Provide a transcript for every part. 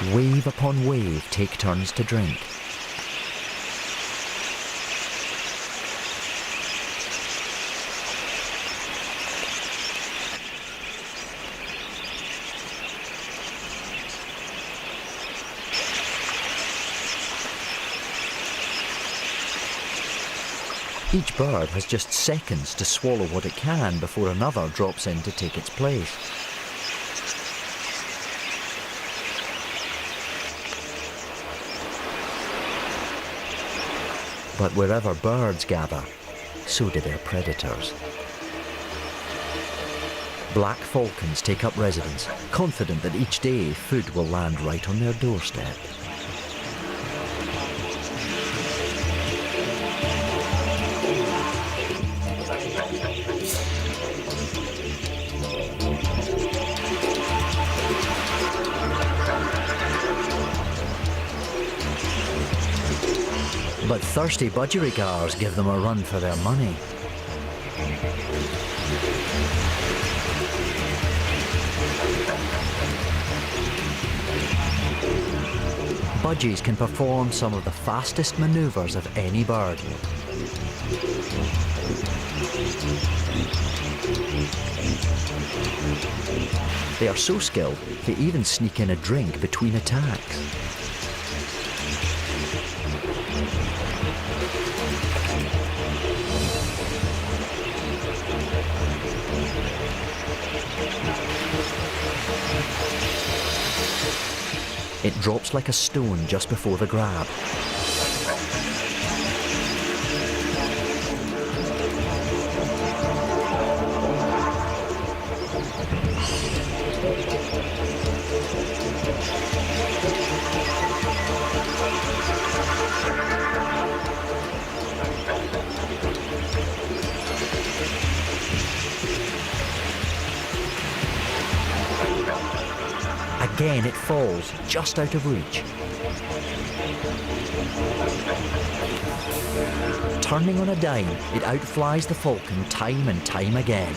Wave upon wave take turns to drink. Each bird has just seconds to swallow what it can before another drops in to take its place. But wherever birds gather, so do their predators. Black falcons take up residence, confident that each day food will land right on their doorstep. But thirsty budgerigars give them a run for their money. Budgies can perform some of the fastest maneuvers of any bird. They are so skilled, they even sneak in a drink between attacks. It drops like a stone just before the grab. Again it falls, just out of reach. Turning on a dime, it outflies the falcon time and time again.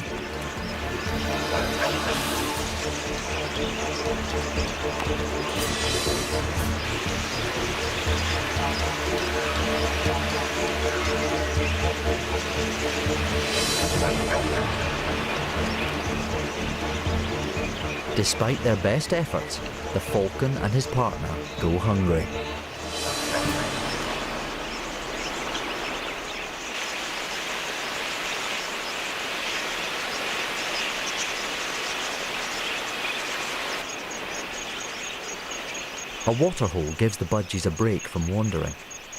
Despite their best efforts, the falcon and his partner go hungry. A waterhole gives the budgies a break from wandering,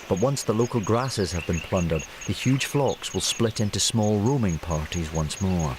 but once the local grasses have been plundered, the huge flocks will split into small roaming parties once more.